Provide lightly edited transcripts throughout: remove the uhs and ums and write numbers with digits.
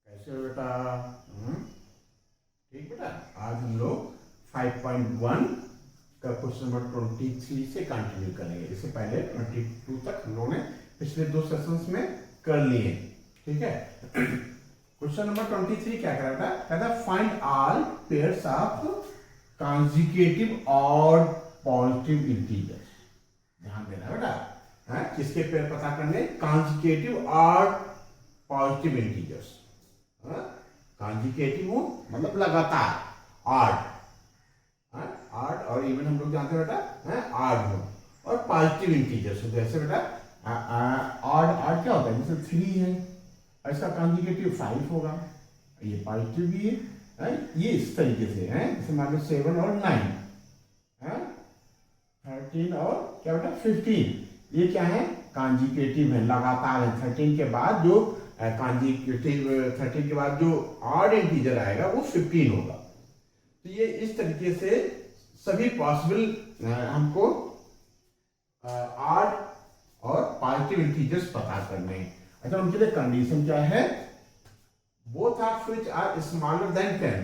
कैसे हो बेटा? ठीक बेटा, आज हम लोग 5.1 का क्वेश्चन नंबर 23 से कंटिन्यू करेंगे। इससे पहले 22 तक हम लोगों ने पिछले 2 सेशंस में कर लिए। ठीक है। क्वेश्चन नंबर 23 क्या कह रहा था? कहता find all pairs of consecutive और पॉजिटिव इंटीजर्स। ध्यान देना बेटा, किसके पेयर पता करने? कॉन्जिक्यूटिव और पॉजिटिव इंटीजर्स। कॉन्जिक्यूटिव हो मतलब लगातार, ऑड, ऑड और इवन हम लोग जानते हैं बेटा, ऑड हो, और पॉजिटिव इंटीजर्स हो। जैसे बेटा ऑड, ऑड क्या होता है? जैसे 3 है, ऐसा कॉन्जिक्यूटिव 5 होगा, ये पॉजिटिव भी है, ये इस तरीके से है। जैसे मान लो 7 और 9, 13 और क्या बेटा 15, ये क्या है? कॉन्जिक्यूटिव है, लगातार है। 13 के बाद जो कॉन्जिक्यूटिव 13 के बाद जो ऑड इंटीजर आएगा वो 15 होगा। तो ये इस तरीके से सभी पॉसिबल हमको ऑड और पॉजिटिव इंटीजर्स पता करने हैं। अच्छा, उनके लिए कंडीशन क्या है? Both of which are smaller than 10।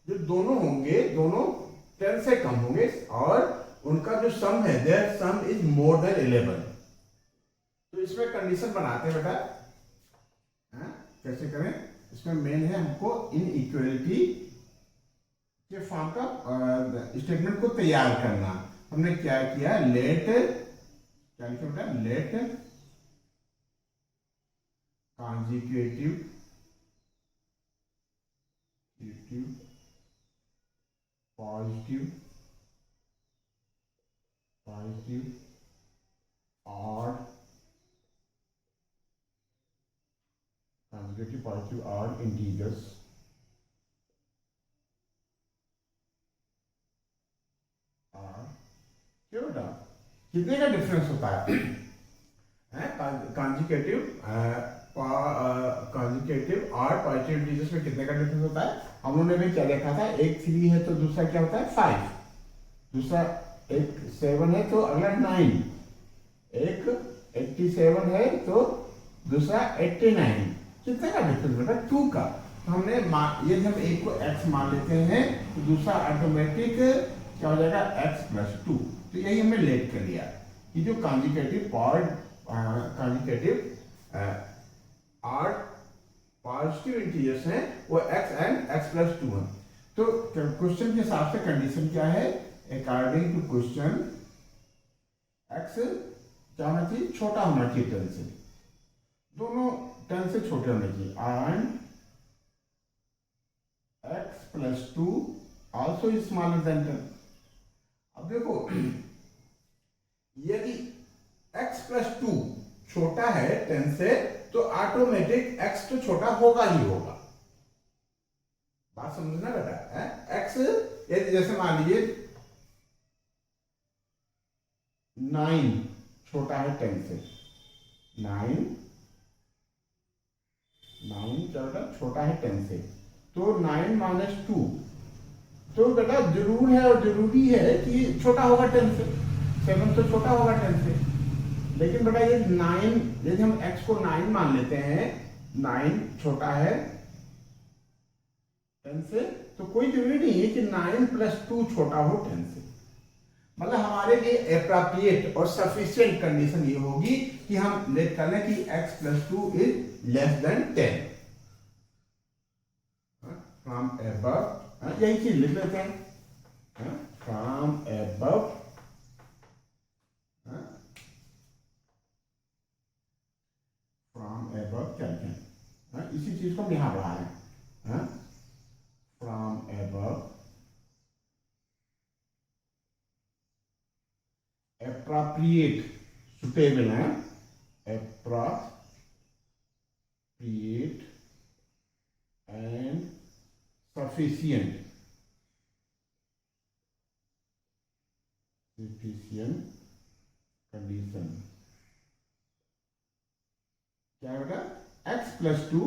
जो दोनों होंगे, दोनों 10 से कम होंगे और उनका जो सम है, their sum is more than 11। तो इसमें कंडीशन बनाते हैं बेटा। कैसे करें? इसमें मेन है हमको इनइक्वालिटी के फॉर्म का स्टेटमेंट को तैयार करना। हमने क्या किया? लेट, क्या लिखा बेटा? Let consecutive positive odd, consecutive positive odd integers क्यों बेटा? कितने का डिफरेंस होता है? कॉन्जिक्यूटिव और पॉजिटिव इंटीजर्स में कितने का डिफरेंस होता है? हम लोगों ने भी क्या देखा था? एक 3 है तो दूसरा क्या होता है? 5, दूसरा एक 7 है तो अगला 9, एक 87 है तो दूसरा 89। कितने का डिफरेंस बेटा? 2 का। तो हमने यदि हम एक को x मान लेते हैं तो दूसरा ऑटोमेटिक क्या हो जाएगा? x plus 2। तो यही हमने लेट कर लिया कि जो कॉन्जिक्यूटिव और पॉजिटिव इंटीजर्स हैं वो x एंड x प्लस 2 हैं। तो क्वेश्चन के हिसाब से कंडीशन क्या है? अकॉर्डिंग टू क्वेश्चन x क्या होना चाहिए? छोटा होना चाहिए 10 से, दोनों 10 से छोटे होने चाहिए। And x plus 2 also is smaller than 10। अब देखो, यदि x प्लस 2 छोटा है 10 से तो ऑटोमेटिक x तो छोटा होगा ही होगा। बात समझना बेटा? x यदि जैसे मान लीजिए 9 छोटा है 10 से, 9 क्या बेटा? छोटा है 10 से, तो 9 माइनस 2 तो बेटा जरूर है और जरूरी है कि छोटा होगा 10 से। 7 तो छोटा होगा 10 से, लेकिन बेटा ये 9, यदि हम x को 9 मान लेते हैं, 9 छोटा है 10 से, तो कोई जरूरी नहीं है कि 9 प्लस 2 छोटा हो 10 से। मतलब हमारे लिए एप्रोप्रिएट और सफिशिएंट कंडीशन ये होगी कि हम लेट कर लें कि x plus 2 is less then 10 from above. यही चीज लिख लेते हैं, फ्रॉम अबव क्या लिखें? इसी चीज को हम यहां बढ़ा रहे हैं, फ्रॉम अबव appropriate, suitable है, appropriate and sufficient condition। क्या है बेटा? x plus 2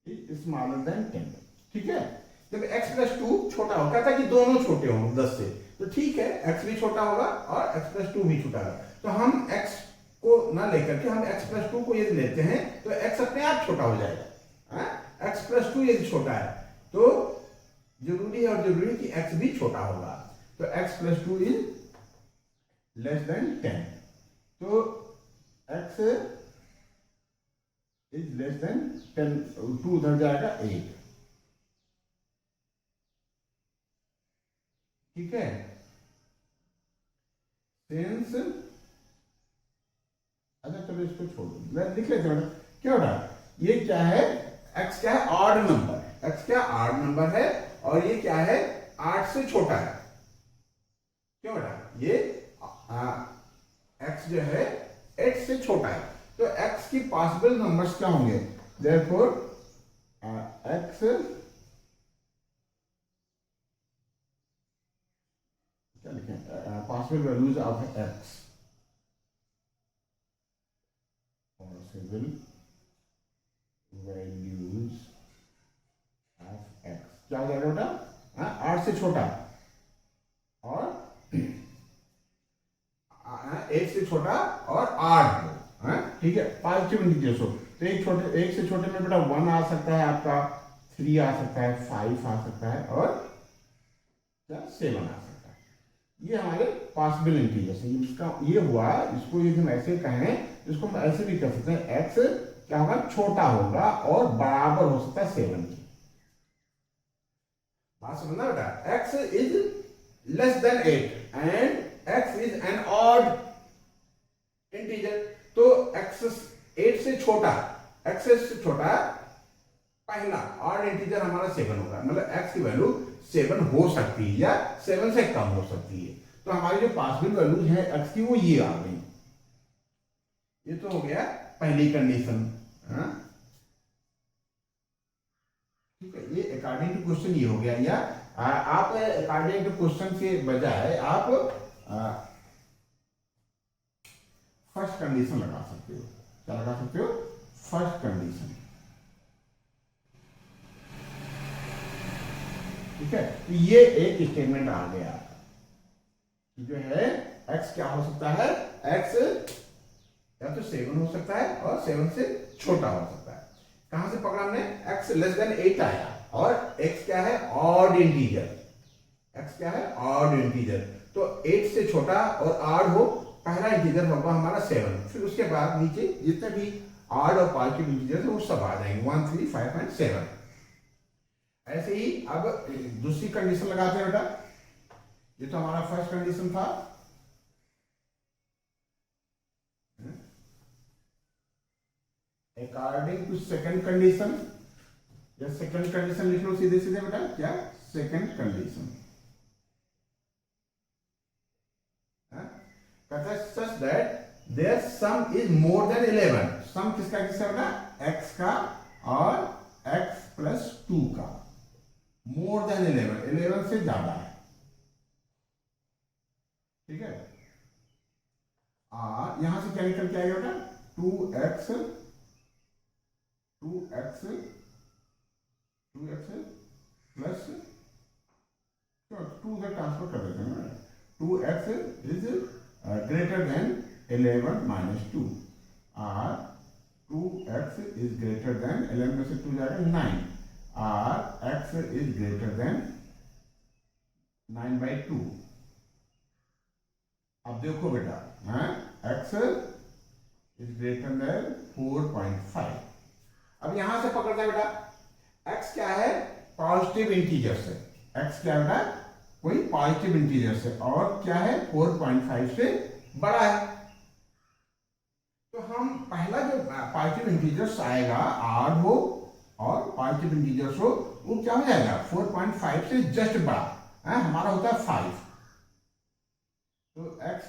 is smaller than 10। ठीक है। जब x प्लस 2 छोटा हो, कहता है कि दोनों छोटे हों 10 से, तो ठीक है, x भी छोटा होगा और x प्लस 2 भी छोटा होगा। तो हम x को ना लेकर के हम x प्लस टू को यदि लेते हैं तो x अपने आप छोटा हो जाएगा। x प्लस टू यदि छोटा है तो जरूरी है और जरूरी कि x भी छोटा होगा। तो x plus two is less then 10, तो x इज लेस देन 10, 2 उधर जाएगा 8, ठीक है। सिंस, अच्छा चलो इसको छोड़ दो, लिख लेते हैं क्या बेटा, ये क्या है, x क्या है, ऑड नंबर, x क्या ऑड नंबर है और ये क्या है, 8 से छोटा है, क्यों बेटा, ये x जो है 8 से छोटा है, तो x की पॉसिबल नंबर्स क्या होंगे, देयरफॉर x क्या लिखें, possible values of x, possible values of x क्या हो जाएगा बेटा, 8 से छोटा और 1 से छोटा और 8 हो, ठीक है, पॉजिटिव इंटीजर्स हो, तो एक से छोटे में बेटा 1 आ सकता है आपका, 3 आ सकता है, 5 आ सकता है और क्या 7 आ सकता है। ये हमारे पॉसिबल इंटीजर्स है। इसका ये हुआ, इसको यदि हम ऐसे कहें, इसको हम ऐसे भी कर सकते हैं, x क्या होगा, छोटा होगा और बराबर हो सकता है 7 की। बात समझना बेटा, x is less then 8 and x is N odd integer, तो x 8 से छोटा, x से छोटा पहला ऑड इंटीजर हमारा 7 होगा, मतलब x की वैल्यू 7 हो सकती है या 7 से कम हो सकती है। तो हमारी जो पॉसिबल वैल्यूज है x की वो ये आ गई। ये तो हो गया पहली कंडीशन, ठीक है, ये अकॉर्डिंग टू क्वेश्चन ये हो गया, या आप अकॉर्डिंग टू क्वेश्चन के बजाय आप फर्स्ट कंडीशन लगा सकते हो। क्या लगा सकते हो, फर्स्ट कंडीशन, ठीक है। तो ये एक स्टेटमेंट आ गया जो है x क्या हो सकता है, x या तो 7 हो सकता है और 7 से छोटा हो सकता है। कहां से पकड़ा हमने, x लेस देन 8 आया और x क्या है, ऑड इंटीजर, x क्या है, ऑड इंटीजर, तो 8 से छोटा और ऑड हो, पहला इंटीजर होगा हमारा 7, फिर उसके बाद नीचे जितने भी ऑड और पॉजिटिव इंटीजर है वो सब आ जाएंगे 1, 3, 5 एंड 7। ऐसे ही अब दूसरी कंडीशन लगाते हैं बेटा, ये तो हमारा फर्स्ट कंडीशन था, अकॉर्डिंग टू सेकंड कंडीशन, या सेकंड कंडीशन लिख लो सीधे सीधे बेटा, क्या सेकंड कंडीशन, कहता है such that there sum is more than 11, sum किसका किसका बेटा, x का और x प्लस 2 का, मोर देन 11 से ज्यादा है, ठीक है। यहां से क्या निकल के आएगा बेटा, 2x प्लस 2 का ट्रांसफर कर देते हैं, 2x is greater than 11 minus 2, और 2x इज ग्रेटर देन 11 में से 2 जाएगा 9, और x इज ग्रेटर देन 9/2। अब देखो बेटा, x इज ग्रेटर देन 4.5। अब यहां से पकड़ते हैं बेटा, x क्या है, पॉजिटिव इंटीजर से, x क्या है बेटा, कोई पॉजिटिव इंटीजर से, और क्या है 4.5 से बड़ा है, तो हम पहला जो पॉजिटिव इंटीजर्स आएगा ऑड हो और पॉजिटिव इंटीजर्स हो, वो क्या हो जाएगा 4.5 से जस्ट बड़ा, हमारा होता है 5, तो x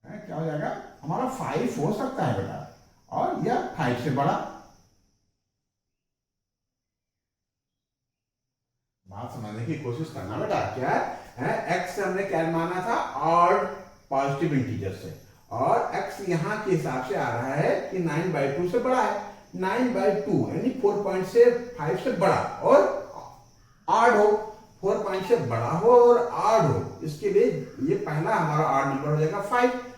क्या हो जाएगा हमारा 5 हो सकता है बेटा, और यह 5 से बड़ा। बात समझने की कोशिश करना बेटा, क्या है x हमने क्या माना था, ऑड पॉजिटिव इंटीजर से, और x यहां के हिसाब से आ रहा है कि 9/2 से बड़ा है, 9/2 यानी 4.5 से बड़ा और ऑड हो, 4 से बड़ा हो और ऑड हो, इसके लिए ये पहला हमारा ऑड नंबर हो जाएगा 5,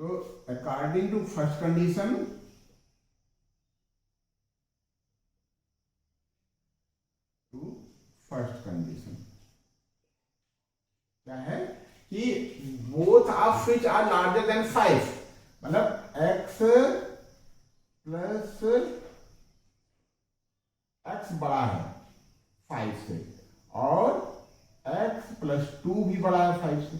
तो अकॉर्डिंग टू फर्स्ट कंडीशन, क्या है कि both of which are larger than 5, मतलब x प्लस x बड़ा है 5 से और x प्लस 2 भी बड़ा है 5 से।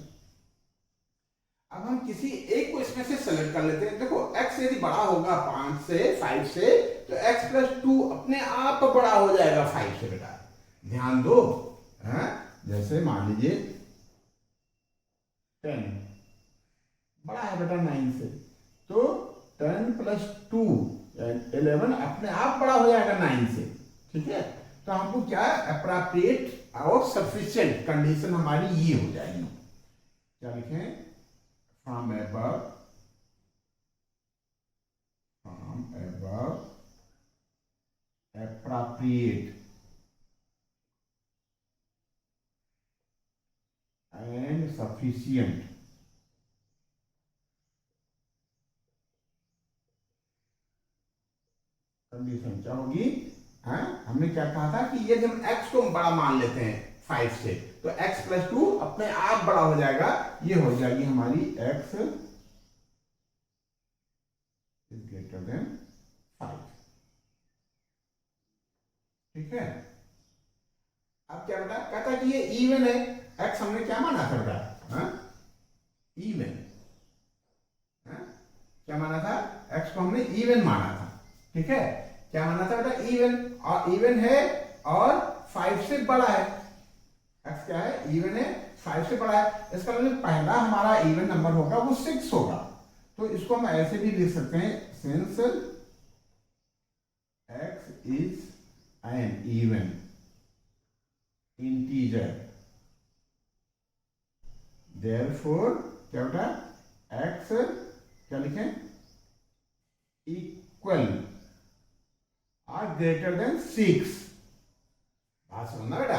अब हम किसी एक को इसमें से सेलेक्ट कर लेते हैं। देखो x यदि बड़ा होगा 5 से 5 से तो x प्लस 2 अपने आप बड़ा हो जाएगा 5 से। बेटा ध्यान दो, है? जैसे मान लीजिए 10 बड़ा है बेटा 9 से, तो 10 प्लस 2 11 अपने आप बड़ा हो जाएगा 9 से। ठीक है, तो हमको क्या अप्रोप्रिएट और सफिशिएंट कंडीशन हमारी ये हो जाएगी। क्या लिखें? From above appropriate and sufficient condition क्या होगी? हाँ, हमने क्या कहा था कि यदि हम x को बड़ा मान लेते हैं 5 से तो x प्लस 2 अपने आप बड़ा हो जाएगा। ये हो जाएगी हमारी x इज ग्रेटर देन 5। ठीक है, अब क्या बेटा कहता कि ये इवन है। x हमने क्या माना था बेटा? इवन। क्या माना था? x को हमने इवन माना था। ठीक है, क्या माना था बेटा? इवन। और इवन है और 5 से बड़ा है। x क्या है? इवन है, 5 से बड़ा है। इसका मतलब पहला हमारा इवन नंबर होगा वो 6 होगा। तो इसको हम ऐसे भी लिख सकते हैं, since x is an even integer therefore क्या बेटा? x क्या लिखें? Equal or greater than 6। बात समझना बेटा,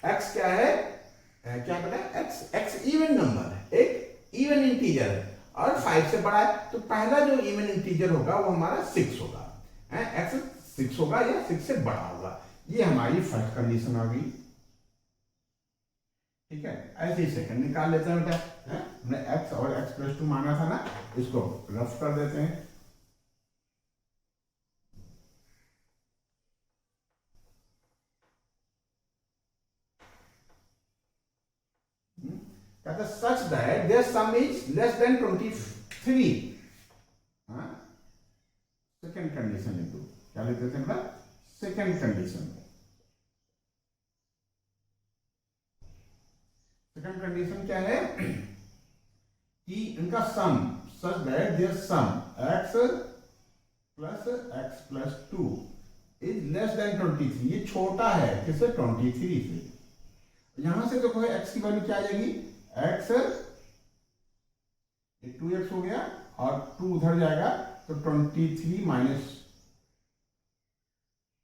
x क्या है? क्या बेटा? x इवन नंबर है, एक इवन इंटीजर है और 5 से बड़ा है। तो पहला जो इवन इंटीजर होगा वो हमारा 6 होगा। x 6 होगा या 6 से बड़ा होगा। ये हमारी फर्स्ट कंडीशन आ गई। ठीक है, ऐसे ही सेकंड निकाल लेते हैं बेटा। हमने x और x प्लस 2 माना था ना, इसको रफ कर देते हैं। कहता such that there sum is less than 23। Second condition लिख दो। क्या लिख देते हैं बेटा? Second condition. सेकंड कंडीशन क्या है कि इनका sum such that there sum x plus 2 is less than 23। ये छोटा है किससे? 23 से। यहां से देखो x की वैल्यू क्या आ जाएगी? x 2x हो गया और 2 उधर जाएगा तो 23 माइनस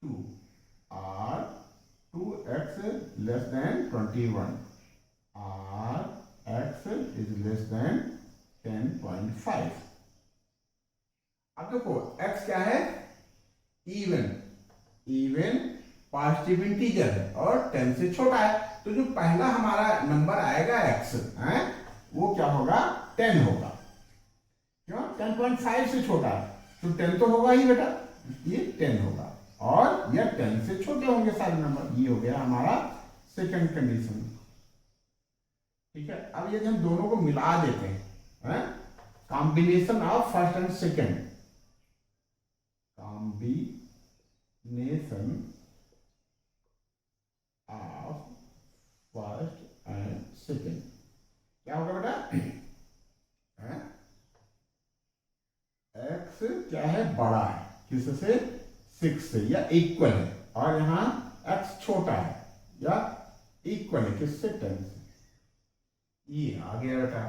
2 और 2x लेस देन 21 और x इज लेस देन 10.5। अब देखो x क्या है? इवन पॉजिटिव इंटीजर है और 10 से छोटा है। तो जो पहला हमारा नंबर आएगा x है वो क्या होगा? 10 होगा। क्यों? 10.5 से छोटा है तो 10 तो होगा ही बेटा, ये 10 होगा और यह 10 से छोटे होंगे सारे नंबर। ये हो गया हमारा सेकंड कंडीशन। ठीक है, अब यदि हम दोनों को मिला देते हैं, combination of first and second, combination of first and second क्या होगा बेटा? x क्या है? बड़ा है किससे? 6 से या इक्वल है, और यहां x छोटा है या इक्वल है किससे? 10 से। ये आ गया बेटा,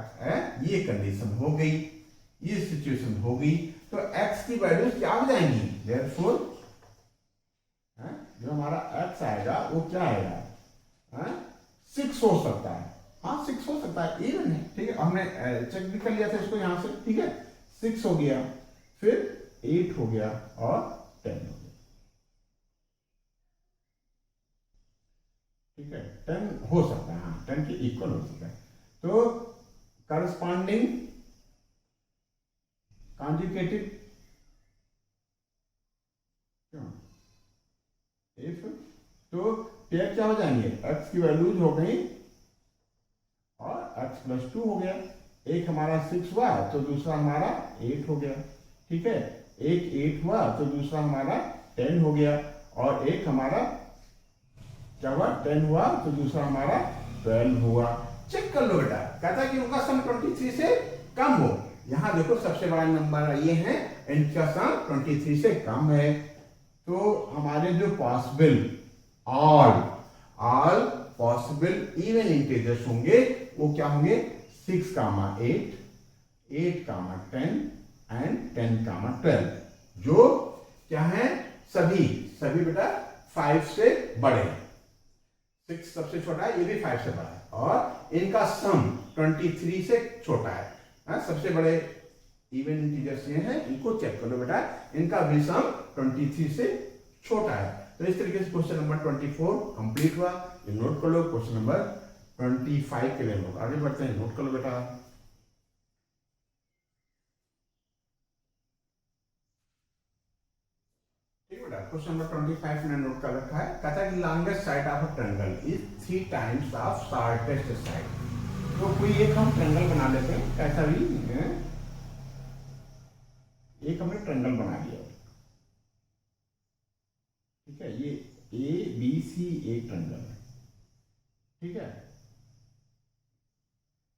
ये कंडीशन हो गई, ये सिचुएशन हो गई। तो x की वैल्यू क्या हो जाएंगी? देयरफॉर जो हमारा x आएगा वो क्या आएगा? 6 हो सकता है। हाँ 6 हो सकता है, इवन है। ठीक है, हमने चेक भी कर लिया था इसको यहां से। ठीक है, 6 हो गया, फिर 8 हो गया और 10 हो गया। ठीक है, 10 हो सकता है, हाँ 10 के इक्वल हो सकता है। तो करस्पॉन्डिंग कॉन्जुगेटिव इफ, तो पेयर क्या हो जाएंगे, x की वैल्यूज हो गई और x + 2 हो गया। एक हमारा 6 हुआ तो दूसरा हमारा 8 हो गया। ठीक है, एक 8 हुआ तो दूसरा हमारा 10 हो गया, और एक हमारा क्या हुआ, 10 हुआ तो दूसरा हमारा 12 हुआ। चेक कर लो बेटा, कहता है कि उनका सम 23 से कम हो। यहां देखो सबसे बड़ा नंबर ये है, इनका सम 23 से कम है। तो हमारे जो possible all possible even integers होंगे वो क्या होंगे, 6, 8, 8, 10 एंड 10, 12, जो क्या है, सभी बेटा 5 से बड़े हैं। 6 सबसे छोटा है, ये भी 5 से बड़ा है, और इनका सम 23 से छोटा है। सबसे बड़े इवन इंटीजर्स ये हैं, इनको चेक कर लो बेटा, इनका भी सम 23 से छोटा है। तो इस तरीके से क्वेश्चन नंबर 24 कंप्लीट हुआ। ये नोट कर लो। क्वेश्चन नंबर 25 के लिए लोग आगे बढ़ते हैं, नोट कर लो बेटा। ठीक बेटा, क्वेश्चन नंबर 25 ने नोट कर रखा है। कहता है कि longest side of a triangle is 3 times of shortest side. तो कोई एक हम ट्रायंगल बना लेते हैं, कैसा भी है? एक हमने ट्रायंगल बना लिया। ठीक है, ये ABC एक ट्रायंगल है। ठीक है,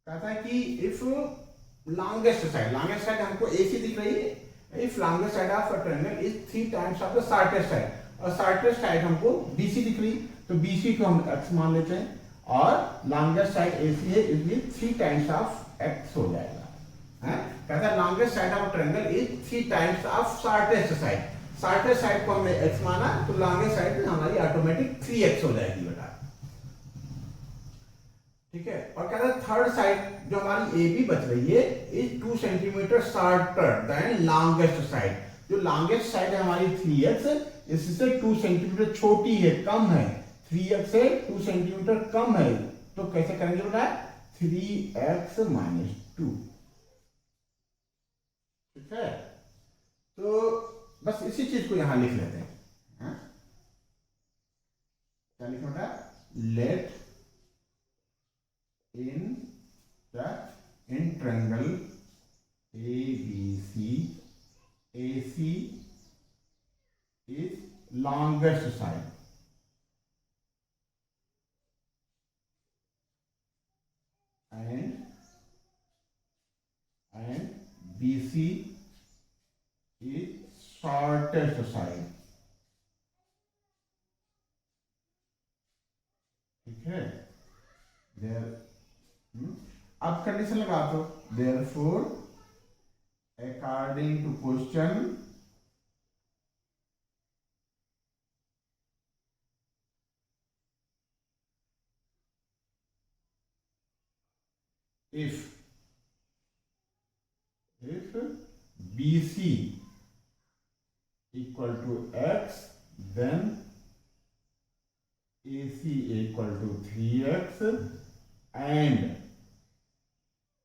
कहता है कि इफ लॉन्गेस्ट साइड हमको AC दिख रही है, if longest side of a triangle is 3 times of the shortest side, और शॉर्टेस्ट साइड हमको BC दिख रही, तो BC को हम x मान लेते हैं, और लॉन्गेस्ट साइड AC है, इसलिए 3 टाइम्स ऑफ x हो जाएगा। कहता है longest side of triangle is 3 times of shortest side. Shortest side को हमने x माना, तो लॉन्गेस्ट साइड हमारी ऑटोमेटिक 3x हो जाएगी बेटा। ठीक है, और कहता है थर्ड साइड जो हमारी AB बच रही है is 2 centimetre shorter than longest side. जो लॉन्गेस्ट साइड है हमारी 3x, इससे 2 सेंटीमीटर छोटी है, कम है। 3x से 2 सेंटीमीटर कम है, तो कैसे करेंगे बेटा, 3x - 2। ठीक है, तो बस इसी चीज को यहां लिख लेते हैं। क्या लिखना बेटा, late in triangle ABC, AC is longest side and BC is shortest side। ठीक है, अब कंडीशन लगा दो, therefore according to question if BC equal to x, then AC equal to 3x and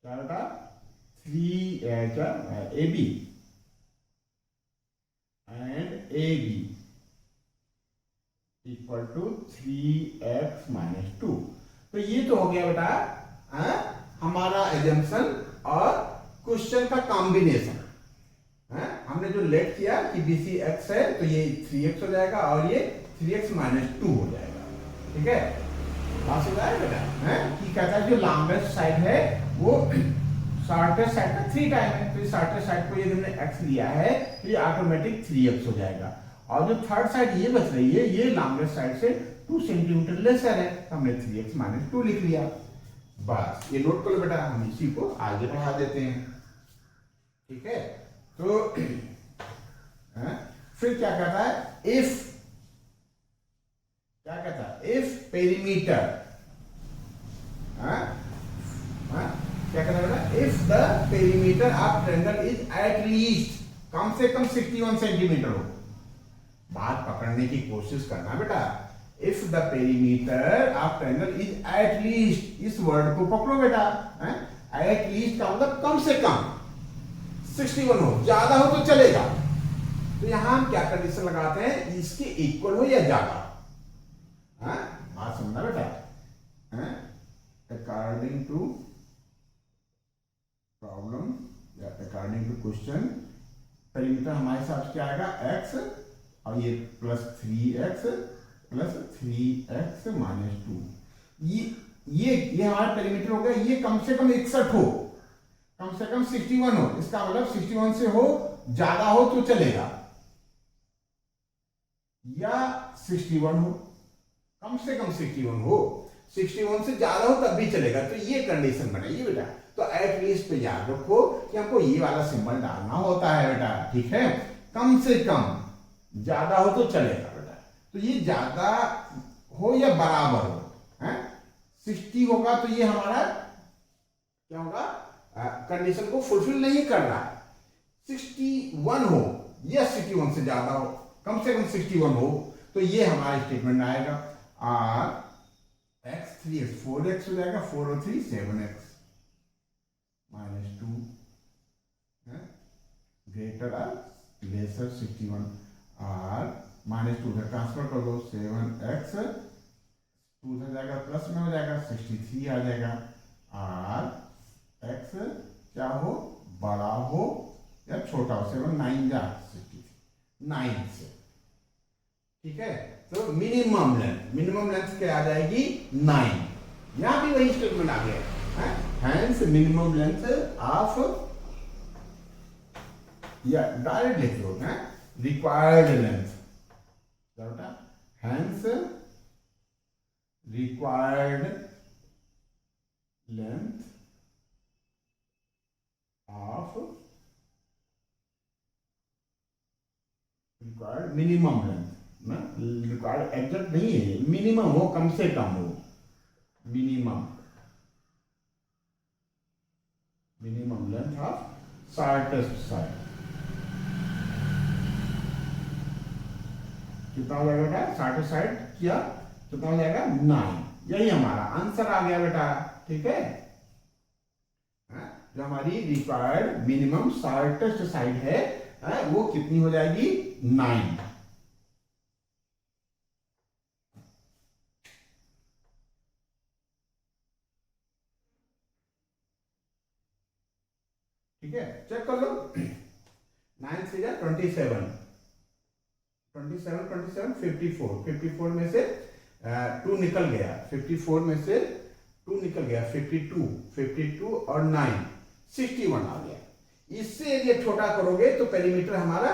क्या बेटा 3 AB and AB equal to 3x - 2। तो ये तो हो गया बेटा हमारा एजम्पशन और क्वेश्चन का कॉम्बिनेशन। हमने जो लेट किया कि BC x है, तो ये 3x हो जाएगा और ये 3x - 2 हो जाएगा। ठीक है, बात समझ आया बेटा? कि कहता है जो लॉन्गेस्ट साइड है वो शॉर्टेस्ट साइड का 3 टाइम है, तो शॉर्टेस्ट साइड को यदि हमने x लिया है तो ये ऑटोमेटिक 3x हो जाएगा, और जो थर्ड साइड ये बच रही है ये लॉन्गेस्ट साइड से 2 सेंटीमीटर लेसर है, तो हमने 3x - 2 लिख लिया। बस ये नोट कर लो बेटा, हम इसी को आगे बढ़ा देते हैं। ठीक है, तो फिर क्या कहता है, इफ क्या कहता है, इफ पेरीमीटर क्या कहता है, if the perimeter of triangle is at least, कम से कम 61 सेंटीमीटर हो। बात पकड़ने की कोशिश करना बेटा। If the perimeter of triangle is at least, इस वर्ड को पकड़ो बेटा। एट लीस्ट का मतलब कम से कम 61 हो, ज्यादा हो तो चलेगा। तो यहां हम क्या कंडीशन लगाते हैं, इसके इक्वल हो या ज्यादा। बात समझना बेटा। अकॉर्डिंग टू प्रॉब्लम या अकॉर्डिंग टू क्वेश्चन, पेरीमीटर हमारे हिसाब से क्या आएगा, x और ये plus 3x plus 3x minus 2। ये हमारा पेरीमीटर हो गया। ये कम से कम 61 हो, कम से कम 61 हो। इसका मतलब 61 से हो, ज्यादा हो तो चलेगा, या 61 हो, कम से कम 61 हो। 61 से ज्यादा हो तब भी चलेगा। तो ये कंडीशन बनाइए बेटा। तो एट लीस्ट पे याद रखो कि हमको ये वाला सिंबल डालना होता है बेटा, ठीक है। कम से कम, ज्यादा हो तो चलेगा बेटा। तो ये ज्यादा हो या बराबर हो, 60 होगा तो ये हमारा क्या होगा, कंडीशन को फुलफिल नहीं कर रहा है। 61 हो या 61 से ज्यादा हो, कम से कम 61 हो, तो ये हमारा स्टेटमेंट आएगा। और x 3x 4x हो जाएगा, 4 और 3 7x माइनस 2 ग्रेटर और लेसर 61। और माइनस 2 से ट्रांसफर कर दो, 7x 2 से जाएगा प्लस में हो जाएगा, 63 आ जाएगा। और x क्या हो, बड़ा हो या छोटा हो, 7 9 जा 63, 9 से, ठीक है। तो मिनिमम लेंथ क्या आ जाएगी, 9। यहां भी वही स्टेटमेंट आ गया, हैंस मिनिमम लेंथ ऑफ, या डायरेक्ट लिख लो, required length, hence required length of, required minimum length ना, रिक्वायर्ड एग्जैक्ट नहीं है, मिनिमम हो, कम से कम हो, minimum length of shortest side कितना हो जाएगा बेटा, शॉर्टेस्ट साइड किया कितना हो जाएगा, 9। यही हमारा आंसर आ गया बेटा, ठीक है। जो हमारी रिक्वायर्ड मिनिमम शॉर्टेस्ट साइड है, वो कितनी हो जाएगी, 9। ठीक है, चेक कर लो। 9 से 27, 54 में से 2 निकल गया, 54 में से 2 निकल गया, 52 और 9 61 आ गया। इससे यदि छोटा करोगे तो पेरीमीटर हमारा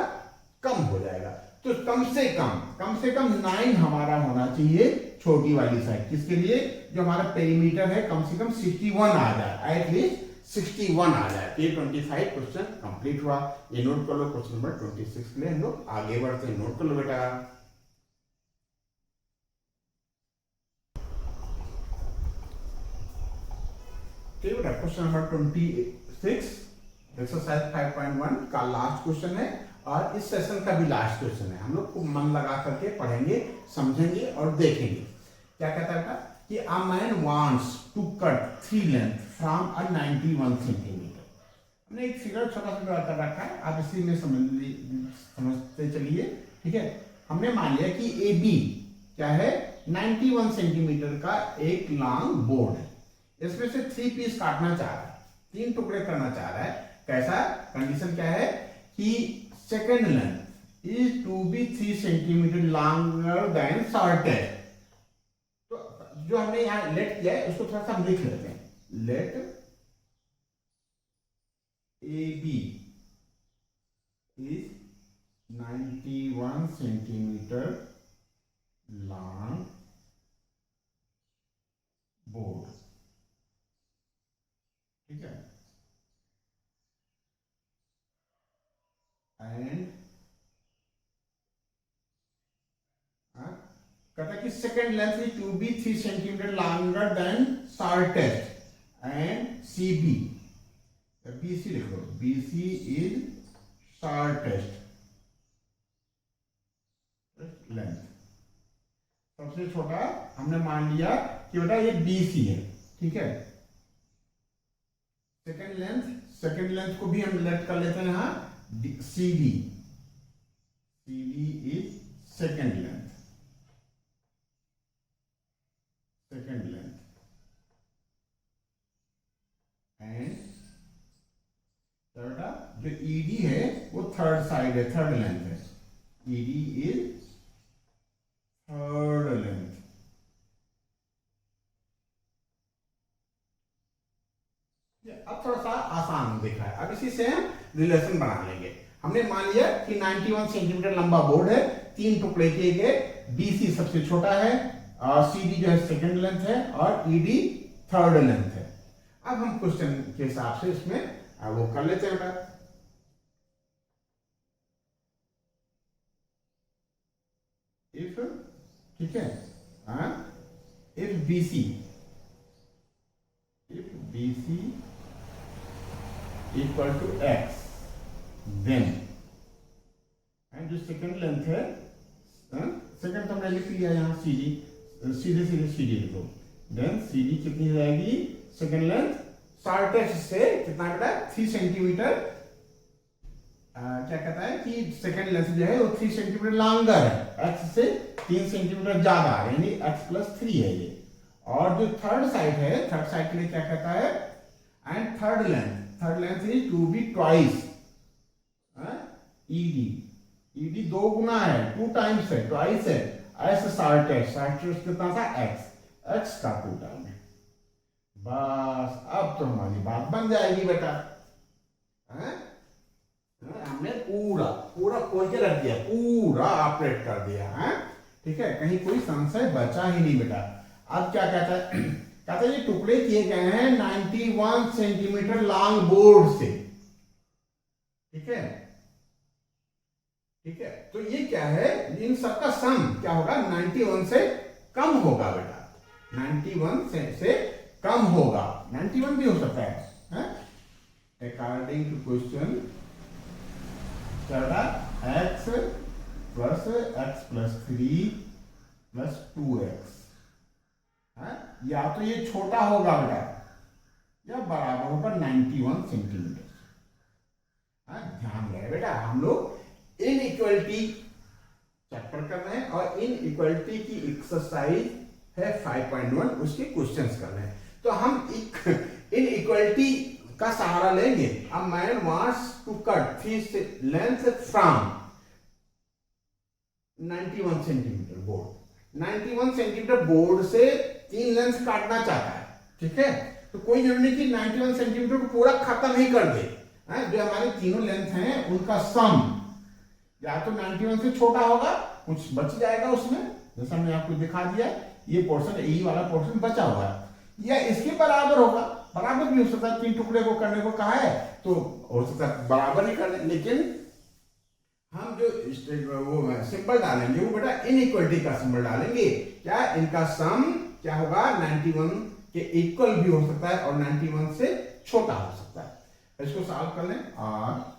कम हो जाएगा। तो कम से कम 9 हमारा होना चाहिए, छोटी वाली साइड। किसके लिए, जो हमारा पेरीमीटर है कम से कम 61 आ जाए, एटलीस्ट 61 आ जाए। ये 25 क्वेश्चन कंप्लीट हुआ। ये नोट कर लो। क्वेश्चन नंबर 26 के लिए हम लोग आगे बढ़ते हैं। नोट कर लो बेटा। ठीक बेटा, क्वेश्चन नंबर 26 एक्सरसाइज 5.1 का लास्ट क्वेश्चन है और इस सेशन का भी लास्ट क्वेश्चन है। हम लोग खूब मन लगा करके पढ़ेंगे, समझेंगे और देखेंगे। क्या कहता है कि a man wants to cut 3 length from a 91 centimetre. हमने एक फिगर छोटा सा ड्रा कर रखा है, आप इसी में समझते चलिए, ठीक है। हमने मान लिया कि ए बी क्या है, 91 सेंटीमीटर का एक लॉन्ग बोर्ड है। इसमें से 3 पीस काटना चाह रहा है, 3 टुकड़े करना चाह रहा है। कैसा, कंडीशन क्या है कि second length is to be 3 centimetre longer than shortest. तो जो हमने यहां लेट किया है उसको थोड़ा सा लिख लेते हैं। Let A B is 91 centimetre long board, ठीक है। एंड कहता है कि second length is to be 3 centimetre longer than shortest and C B, B C लिख लो, B C is shortest length. सबसे छोटा हमने मान लिया कि बेटा ये बी सी है, ठीक है। सेकेंड लेंथ को भी हम लेट कर लेते हैं यहां C B, C B is second length, and बेटा जो ईडी है वो थर्ड साइड है, थर्ड लेंथ है, ईडी इज थर्ड लेंथ। अब थोड़ा सा आसान दिखा है, अब इसी से हम रिलेशन बना लेंगे। हमने मान लिया कि 91 सेंटीमीटर लंबा बोर्ड है, 3 टुकड़े किए गए, बीसी सबसे छोटा है और सीडी जो है सेकंड लेंथ है और ईडी थर्ड लेंथ है। अब हम क्वेश्चन के हिसाब से इसमें वो कर लेते हैं बेटा। इफ, ठीक है, if BC equal to X, then जो सेकंड लेंथ है, सेकंड तो हमने लिख लिया यहाँ सीडी, सीधे सीडी लिखो, देन सीडी कितनी रहेगी, सेकंड लेंथ शॉर्टेस्ट से कितना बेटा 3 सेंटीमीटर, क्या कहता है कि सेकंड लेंथ जो है वो 3 सेंटीमीटर लॉन्गर है, एक्स से 3 सेंटीमीटर ज्यादा, यानी एक्स प्लस 3 है ये। और जो थर्ड साइड है, थर्ड साइड के लिए क्या कहता है, and third length is to be twice ED, ED 2 गुना है, 2 टाइम्स है, ट्वाइस है, एस शॉर्टेस्ट कितना था एक्स का 2 टाइम है। बस अब तो हमारी बात बन जाएगी बेटा, हमने पूरा खोल के रख दिया, पूरा ऑपरेट कर दिया है, ठीक है, कहीं कोई संशय बचा ही नहीं बेटा। अब क्या कहता है, कहता है ये टुकड़े किए गए हैं 91 सेंटीमीटर लॉन्ग बोर्ड से, ठीक है, ठीक है। तो ये क्या है, इन सबका सम क्या होगा, 91 से कम होगा बेटा, 91 से कम होगा, 91 भी हो सकता है, according to question X plus 3 plus 2x, या तो ये छोटा होगा बेटा या बराबर होगा 91 सेंटीमीटर। ध्यान रहे बेटा, हम लोग इनइक्वालिटी चैप्टर कर रहे हैं और इनइक्वालिटी की एक्सरसाइज है 5.1, उसके क्वेश्चंस कर रहे हैं। तो हम इनइक्वालिटी का सहारा लेंगे। A man wants to cut 3 length from 91 centimetre board, 91 centimetre board से 3 लेंथ काटना चाहता है, ठीक है। तो कोई जरूरी नहीं कि 91 सेंटीमीटर को पूरा खत्म ही कर दे, जो हमारे तीनों लेंथ हैं उनका सम या तो 91 से छोटा होगा, कुछ बच जाएगा उसमें, जैसा मैंने आपको दिखा दिया, ये पोर्शन, यही वाला पोर्शन बचा हुआ है, या इसके बराबर होगा, बराबर भी हो सकता है, 3 टुकड़े को करने को कहा है तो हो सकता है बराबर ही कर ले, लेकिन हम जो वो सिंबल डालेंगे वो बेटा इनइक्वालिटी का सिंबल डालेंगे। क्या इनका सम क्या होगा, 91 के इक्वल भी हो सकता है और 91 से छोटा हो सकता है। इसको सॉल्व कर लें, और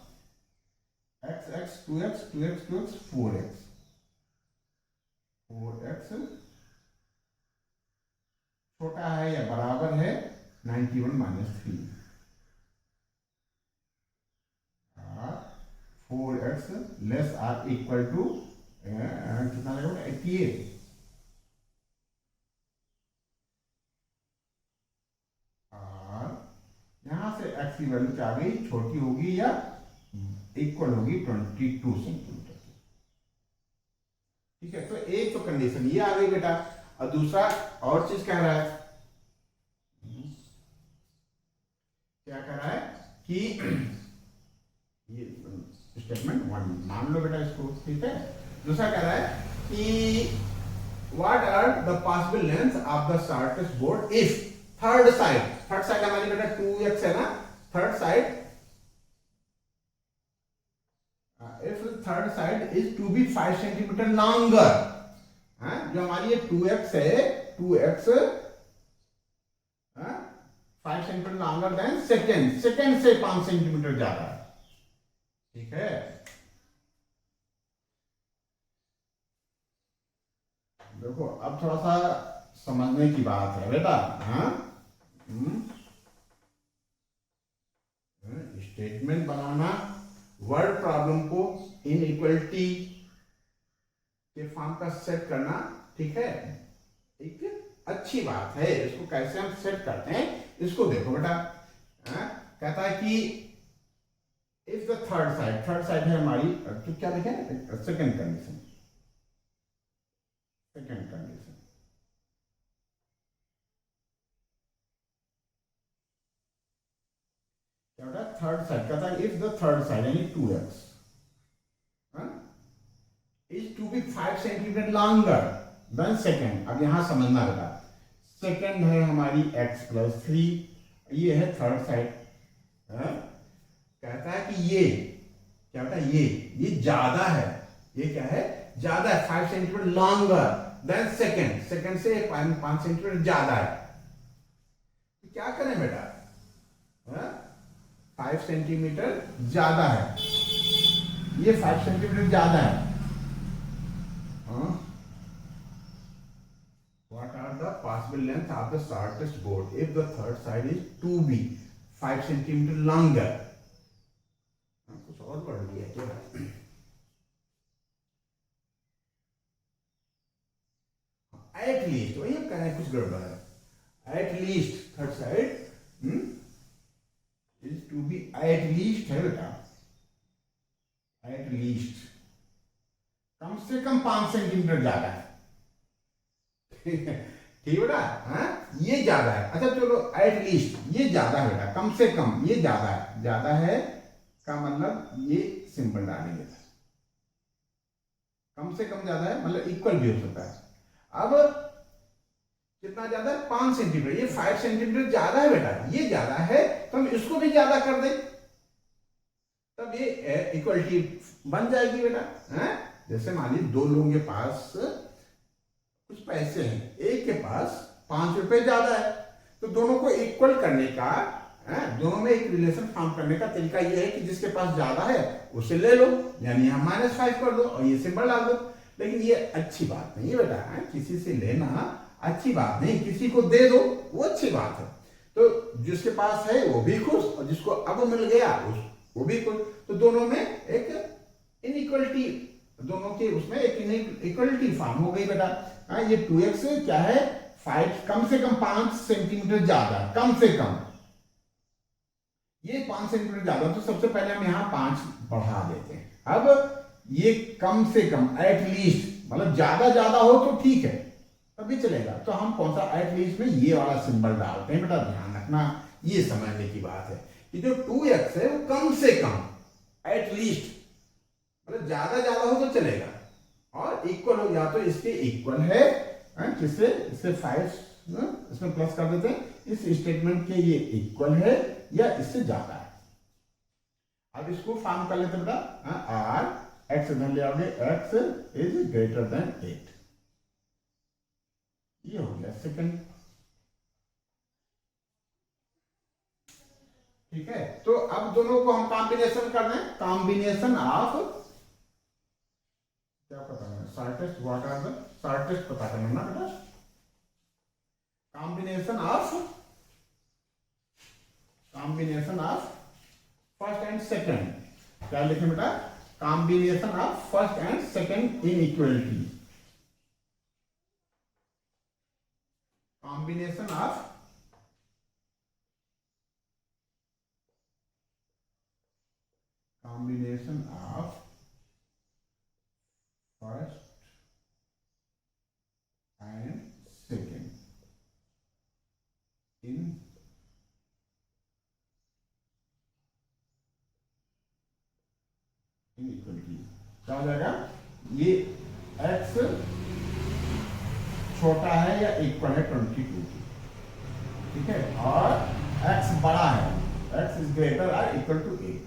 x 2x 4x छोटा है या बराबर है 91 minus 3, 4x less or equal to कितना लगेगा 88, और यहां से x की वैल्यू क्या आ गई, छोटी होगी या इक्वल होगी 22 सेंटीमीटर की, ठीक है। तो एक तो कंडीशन ये आ गई बेटा, और दूसरा और चीज कह रहा है, क्या कह रहा है कि ये स्टेटमेंट 1 मान लो बेटा इसको, ठीक है। दूसरा कह रहा है कि what are the possible length of the shortest board if third side हमारी बेटा 2x है ना, third side if third side is to be 5 centimetre longer, जो हमारी ये 2x है, 2x 5 centimetre longer than second, second से 5 सेंटीमीटर ज्यादा है। ठीक है, देखो अब थोड़ा सा समझने की बात है बेटा। हाँ, स्टेटमेंट बनाना, वर्ड प्रॉब्लम को इनइक्वलिटी के फॉर्म का सेट करना, ठीक है, एक अच्छी बात है। इसको कैसे हम सेट करते हैं इसको देखो बेटा। कहता है कि इफ द थर्ड साइड है हमारी, तो क्या लिखे, सेकंड कंडीशन, सेकंड कंडीशन। क्या बेटा, थर्ड साइड कहता है इफ द थर्ड साइड यानी 2x is to be 5 centimetre longer than second. अब यहां समझना बेटा, सेकंड है हमारी x प्लस 3, ये है थर्ड साइड। कहता है कि ये क्या बेटा, ये ज्यादा है, ये क्या है, ज्यादा है, 5 centimetre longer than second, second से 5 सेंटीमीटर ज्यादा है। तो क्या करें बेटा, 5 सेंटीमीटर ज्यादा है, ये 5 सेंटीमीटर ज्यादा है। What are the possible length of the shortest board if the third side is 2b 5 centimeter longer? कुछ और बढ़ गया क्या? At least वही हम कह रहे हैं, कुछ गड़बड़ है। At least third side is to be at least है बेटा, at least कम से कम 5 सेंटीमीटर ज्यादा है। ठीक बेटा, हाँ ये ज्यादा है। अच्छा चलो, एट लीस्ट ये ज्यादा है बेटा, कम से कम ये ज्यादा है। ज्यादा है का मतलब ये सिंपल डालेंगे, कम से कम ज्यादा है मतलब इक्वल भी हो सकता है। अब कितना ज्यादा है, 5 सेंटीमीटर, ये 5 सेंटीमीटर ज्यादा है बेटा, ये ज्यादा है, तो हम इसको भी ज्यादा कर दें, तब ये इक्वलिटी बन जाएगी बेटा। जैसे मान लीजिए दो लोगों के पास कुछ पैसे हैं, एक के पास 5 रुपए ज्यादा है, तो दोनों को इक्वल करने का, दोनों में एक रिलेशन फॉर्म करने का तरीका यह है कि जिसके पास ज्यादा है उसे ले लो, यानी हम -5 कर दो और ये सिंबल डाल दो। लेकिन ये अच्छी बात नहीं है बेटा, किसी से लेना अच्छी बात नहीं, किसी को दे दो वो अच्छी बात है। तो जिसके पास है वो भी खुश और जिसको अब मिल गया वो भी खुश, तो दोनों में एक इनइक्वलिटी, दोनों के उसमें एक इक्वलिटी फॉर्म हो गई बेटा। ये 2x क्या है, 5 कम से कम 5 सेंटीमीटर ज्यादा, कम से कम ये 5 सेंटीमीटर ज्यादा, तो सबसे पहले हम यहां 5 बढ़ा देते हैं। अब ये कम से कम, एट लीस्ट मतलब ज्यादा ज्यादा हो तो ठीक है तभी चलेगा, तो हम कौन सा एट लीस्ट में ये वाला सिंबल डालते हैं बेटा। ध्यान रखना, ये समझने की बात है कि जो 2x है वो कम से कम, एट लीस्ट मतलब ज्यादा ज्यादा हो तो चलेगा, और इक्वल हो, या तो इसके इक्वल है, किससे, इससे 5 इसमें प्लस कर देते हैं, इस स्टेटमेंट के ये इक्वल है या इससे ज्यादा है। अब इसको फॉर्म कर लेते बेटा, आर एक्स इधर ले आओगे, एक्स इज ग्रेटर देन 8, ये हो गया सेकंड। ठीक है, तो अब दोनों को हम कॉम्बिनेशन कर दें, कॉम्बिनेशन ऑफ, क्या पता है, shortest, what are the shortest पता करना ना बेटा, combination of first and second, क्या लिखे बेटा, combination of first and second inequality, combination of first and second in inequality. क्या हो जाएगा, ये x छोटा है या इक्वल है 22, ठीक है, और x बड़ा है, x इज ग्रेटर और इक्वल टू 8,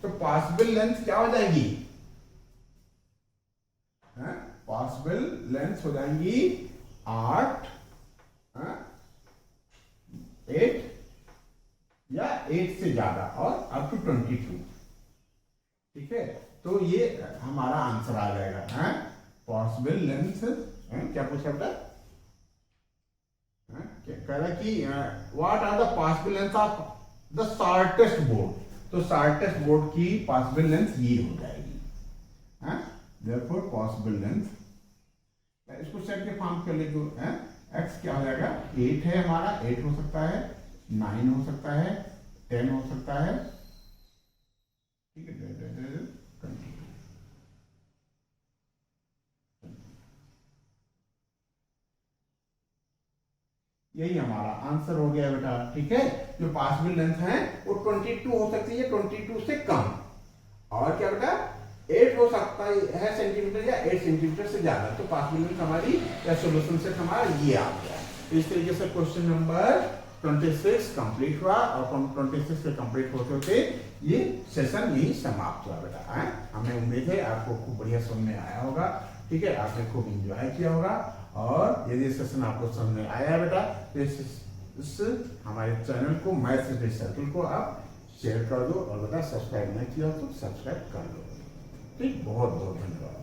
तो पॉसिबल लेंथ क्या हो जाएगी, पॉसिबल लेंथ हो जाएंगी 8 8 या 8 से ज्यादा और अप टू 22। ठीक है, तो ये हमारा आंसर आ जाएगा। पॉसिबल लेंथ, क्या पूछा बेटा? क्या कह रहा कि what are the possible length of the shortest board. तो शॉर्टेस्ट बोर्ड की पॉसिबल लेंथ ये हो जाएगी। देयरफॉर पॉसिबल लेंथ, इसको सेट के फॉर्म कर ले, जो एक्स क्या हो जाएगा, 8 है हमारा, 8 हो सकता है, 9 हो सकता है, 10 हो सकता है। ठीक है, यही हमारा आंसर हो गया बेटा। ठीक है, जो पॉसिबल लेंथ है वो 22 हो सकती है, 22 से कम, और क्या बेटा 8 हो सकता है सेंटीमीटर या 8 सेंटीमीटर से ज्यादा। तो पॉसिबल लेंथ हमारी या सोल्यूशन सेट हमारा ये आ गया। तो इस तरीके से क्वेश्चन नंबर 26 कंप्लीट हुआ, और 26 से कंप्लीट होते होते ये सेशन यही समाप्त हुआ बेटा। हमें उम्मीद है आपको खूब बढ़िया समझ में आया होगा। ठीक है, आपने खूब एंजॉय किया होगा, और यदि सेशन आपको समझ में आया बेटा तो इस हमारे चैनल को मैथ्स स्टडी सर्कल को आप शेयर कर दो, और बेटा सब्सक्राइब नहीं किया तो सब्सक्राइब कर दो। ठीक, बहुत बहुत धन्यवाद।